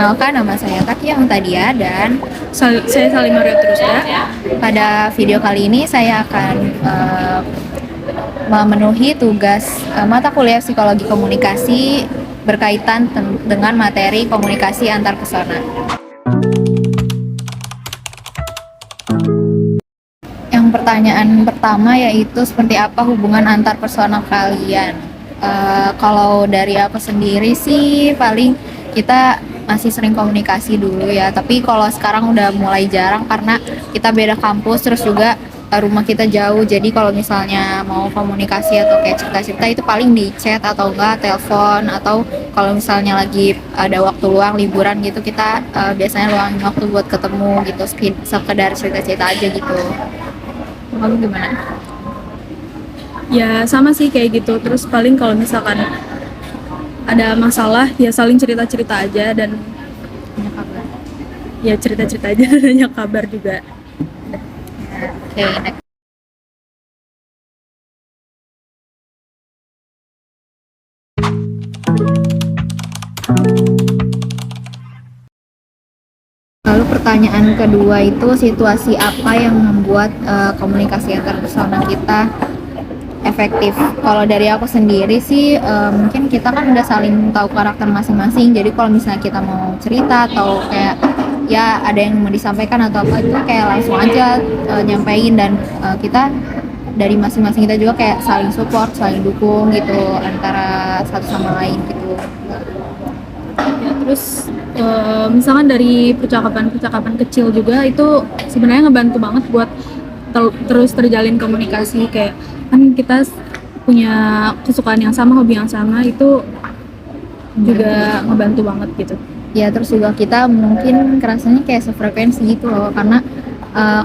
Perkenalkan, nama saya Takia Tadia dan Saya Salim Mario terus ya. pada video kali ini saya akan memenuhi tugas mata kuliah psikologi komunikasi berkaitan dengan materi komunikasi antar pesona. Yang pertanyaan pertama yaitu seperti apa hubungan antar persona kalian? Kalau dari aku sendiri sih paling kita masih sering komunikasi dulu ya, tapi kalau sekarang udah mulai jarang karena kita beda kampus, terus juga rumah kita jauh, jadi kalau misalnya mau komunikasi atau kayak cerita-cerita itu paling di chat atau enggak telepon, atau kalau misalnya lagi ada waktu luang liburan gitu kita biasanya luangin waktu buat ketemu gitu, sekedar cerita-cerita aja gitu. Kamu gimana? Ya sama sih kayak gitu. Terus paling kalau misalkan ada masalah ya saling cerita-cerita aja dan Punya kabar? ya cerita-cerita aja dan nanya kabar juga. Oke, next. Lalu pertanyaan kedua itu situasi apa yang membuat komunikasi antar persona kita efektif? Kalau dari aku sendiri sih mungkin kita kan udah saling tahu karakter masing-masing. Jadi kalau misalnya kita mau cerita atau kayak ya ada yang mau disampaikan atau apa itu kayak langsung aja nyampein, dan kita dari masing-masing kita juga kayak saling support, saling dukung gitu antara satu sama lain gitu. Ya, terus misalkan dari percakapan-percakapan kecil juga itu sebenarnya ngebantu banget buat terus terjalin komunikasi. Kayak kan kita punya kesukaan yang sama, hobi yang sama, itu juga ngebantu banget gitu. Ya terus juga kita mungkin kerasanya kayak sefrekuensi gitu loh, karena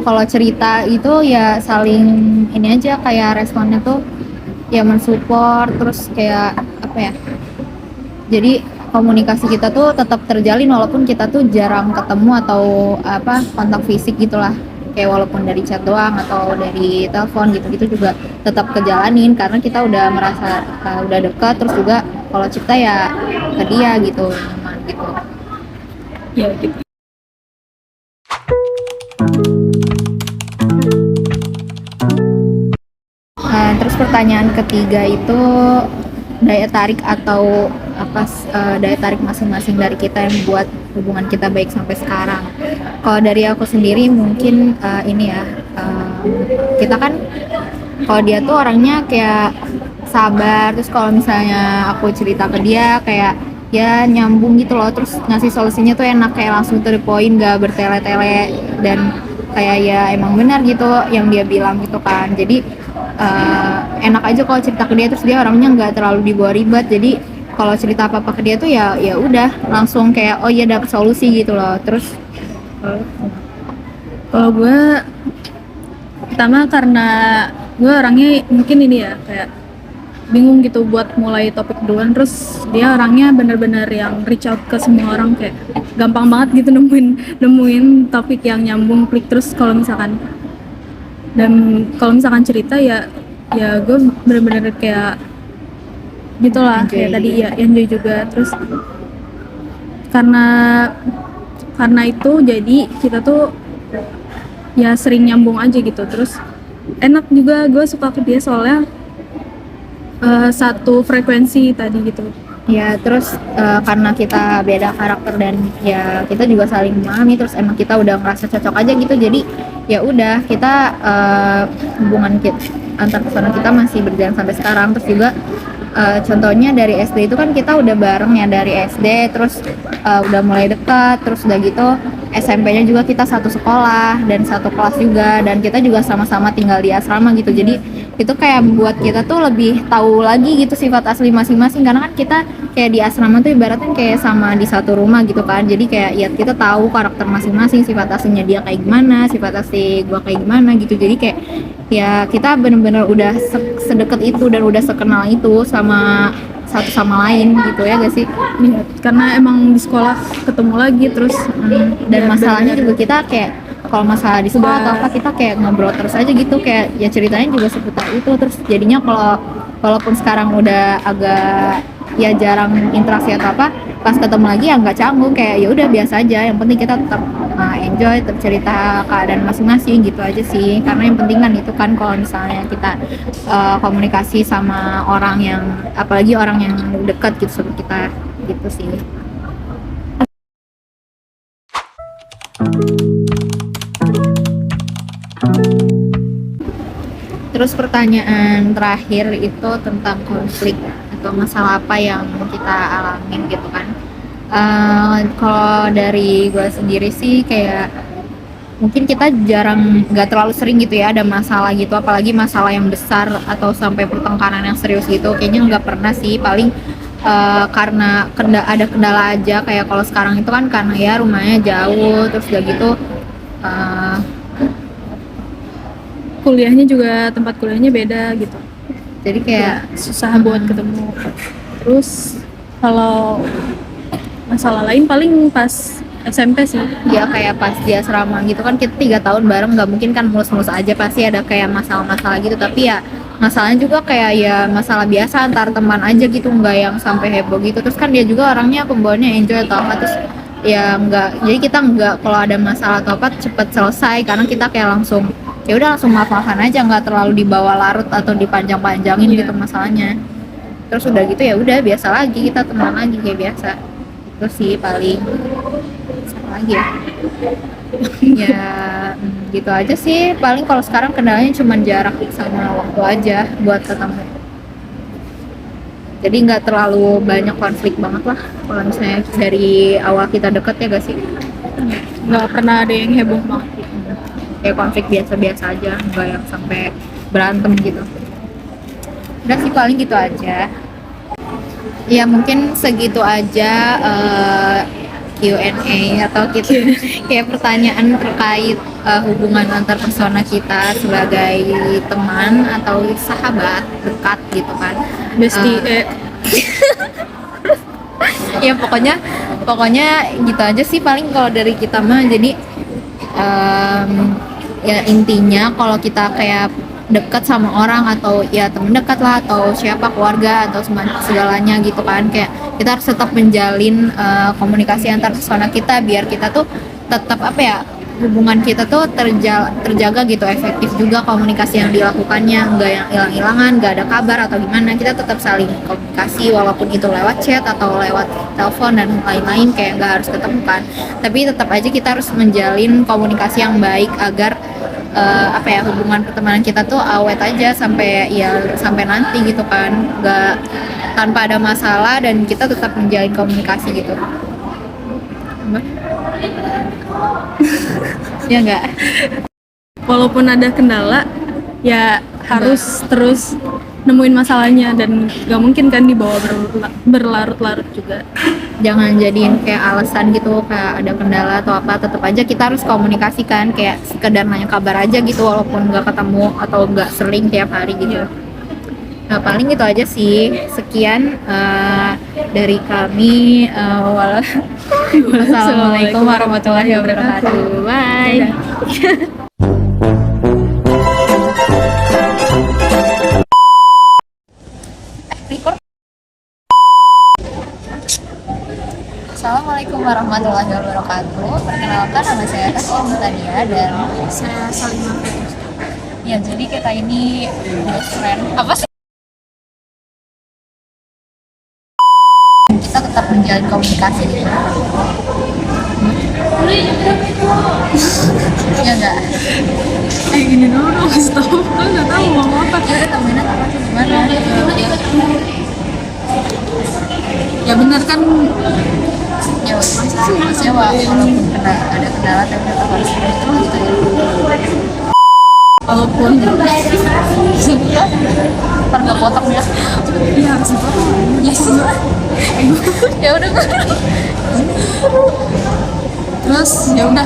kalau cerita itu ya saling ini aja, kayak responnya tuh ya mensupport, terus kayak apa ya, jadi komunikasi kita tuh tetap terjalin walaupun kita tuh jarang ketemu atau apa kontak fisik gitulah, kayak walaupun dari chat doang atau dari telepon gitu-gitu juga tetap kejalanin karena kita udah merasa udah dekat, terus juga kalau cerita ya ke dia gitu, nyaman gitu. Ya gitu. Terus pertanyaan ketiga itu daya tarik atau apa, daya tarik masing-masing dari kita yang membuat hubungan kita baik sampai sekarang. Kalau dari aku sendiri mungkin ini ya, kita kan kalau dia tuh orangnya kayak sabar, terus kalau misalnya aku cerita ke dia kayak ya nyambung gitu loh, terus ngasih solusinya tuh enak, kayak langsung to the point, gak bertele-tele, dan kayak ya emang benar gitu yang dia bilang gitu kan. Jadi enak aja kalau cerita ke dia, terus dia orangnya nggak terlalu dibawa ribet, jadi kalau cerita apa apa ke dia tuh ya ya udah langsung kayak oh iya dapet solusi gitu loh. Terus Kalau gue pertama karena gue orangnya mungkin ini ya kayak bingung gitu buat mulai topik duluan, terus dia orangnya bener-bener yang reach out ke semua orang, kayak gampang banget gitu nemuin topik yang nyambung, klik. Terus kalau misalkan cerita ya gue bener-bener kayak gitulah, Enjoy. kayak tadi ya enjoy juga. Terus karena itu jadi kita tuh ya sering nyambung aja gitu. Terus enak juga, gue suka ke dia soalnya satu frekuensi tadi gitu. ya terus karena kita beda karakter dan ya kita juga saling memahami, terus emang kita udah ngerasa cocok aja gitu, jadi ya udah kita hubungan kita antar persona kita masih berjalan sampai sekarang. Terus juga contohnya dari SD itu kan kita udah bareng ya dari SD, terus udah mulai dekat, terus udah gitu SMP-nya juga kita satu sekolah dan satu kelas juga, dan kita juga sama-sama tinggal di asrama gitu. Jadi itu kayak membuat kita tuh lebih tahu lagi gitu sifat asli masing-masing, karena kan kita kayak di asrama tuh ibaratnya kayak sama di satu rumah gitu kan. Jadi kayak ya kita tahu karakter masing-masing, sifat aslinya dia kayak gimana, sifat asli gua kayak gimana gitu. Jadi kayak ya kita bener-bener udah sedekat itu dan udah sekenal itu sama satu sama lain gitu ya gak sih? Ya, karena emang di sekolah ketemu lagi terus Dan ya, masalahnya bener-bener. juga kita kayak kalau masalah di sekolah atau apa kita kayak ngobrol terus aja gitu, kayak ya ceritanya juga seputar itu. Terus jadinya kalau walaupun sekarang udah agak ya jarang interaksi atau apa, pas ketemu lagi ya nggak canggung, kayak ya udah biasa aja, yang penting kita tetap enjoy, tetap cerita keadaan masing-masing gitu aja sih. Karena yang penting kan itu kan kalau misalnya kita komunikasi sama orang yang, apalagi orang yang dekat gitu sama kita gitu sih. Terus pertanyaan terakhir itu tentang konflik atau masalah apa yang kita alamin gitu kan. Kalau dari gue sendiri sih kayak mungkin kita jarang, nggak terlalu sering gitu ya ada masalah gitu, apalagi masalah yang besar atau sampai pertengkaran yang serius gitu, kayaknya nggak pernah sih. Paling karena ada kendala aja, kayak kalau sekarang itu kan karena ya rumahnya jauh, terus udah gitu Kuliahnya juga, tempat kuliahnya beda gitu, jadi kayak susah buat ketemu. Terus kalau masalah lain paling pas SMP sih. ya kayak pas di asrama gitu kan, kita 3 tahun bareng, nggak mungkin kan mulus-mulus aja, pasti ada kayak masalah-masalah gitu. Tapi ya masalahnya juga kayak ya masalah biasa antar teman aja gitu, nggak yang sampai heboh gitu. Terus kan dia juga orangnya pembawaannya enjoy atau apa, terus ya nggak, jadi kita nggak, kalau ada masalah atau apa cepet selesai, karena kita kayak langsung ya udah langsung maaf-maafan aja, nggak terlalu dibawa larut atau dipanjang-panjangin gitu masalahnya. Terus udah gitu ya udah biasa lagi, kita teman lagi kayak biasa. Itu sih paling apa lagi ya. Ya gitu aja sih paling. Kalau sekarang kendalanya cuma jarak sama waktu aja buat ketemu, jadi nggak terlalu banyak konflik banget lah kalau misalnya dari awal kita deket, ya gak sih? Nggak pernah ada yang heboh banget. Kayak konflik biasa-biasa aja, nggak yang sampai berantem gitu. Udah sih paling gitu aja ya, mungkin segitu aja Q&A atau kita kayak pertanyaan terkait hubungan antar persona kita sebagai teman atau sahabat dekat gitu kan. Bestie Ya pokoknya gitu aja sih paling kalau dari kita mah. Jadi ya intinya kalau kita kayak dekat sama orang atau ya temen dekat lah atau siapa, keluarga atau segalanya gitu kan, kayak kita harus tetap menjalin komunikasi antar persona kita, biar kita tuh tetap apa ya, hubungan kita tuh terjaga gitu, efektif juga komunikasi yang dilakukannya, nggak yang hilang-hilangan, nggak ada kabar atau gimana. Kita tetap saling komunikasi walaupun itu lewat chat atau lewat telepon dan lain-lain, kayak nggak harus ketemu kan, tapi tetap aja kita harus menjalin komunikasi yang baik agar apa ya, hubungan pertemanan kita tuh awet aja sampai nanti gitu kan, nggak tanpa ada masalah dan kita tetap menjalin komunikasi gitu. Ya enggak, walaupun ada kendala ya harus terus nemuin masalahnya, dan nggak mungkin kan dibawa berlarut-larut juga. jangan jadiin kayak alasan gitu kayak ada kendala atau apa, tetap aja kita harus komunikasikan, kayak sekedar nanya kabar aja gitu walaupun nggak ketemu atau nggak sering tiap hari gitu. Nah paling gitu aja sih, sekian dari kami. Wassalamualaikum warahmatullahi wabarakatuh. Bye. Assalamualaikum warahmatullahi wabarakatuh. Perkenalkan, nama saya Tasya Mutania dan Saya Salimah. ya, jadi kita ini best friend. Apa sih? Kita tetap menjalin komunikasi gitu. Ya enggak? Gini dulu dong, kasih tau, kan nggak tahu mau apa. Ya udah, temennya apa sih, gimana? Ya benar kan, Ya maksudnya walaupun ada kendala tapi tetap harus gitu ya. walaupun Ntar nggak potong ya. iya harus dipotong. Yes. Ya udah. Terus ya udah,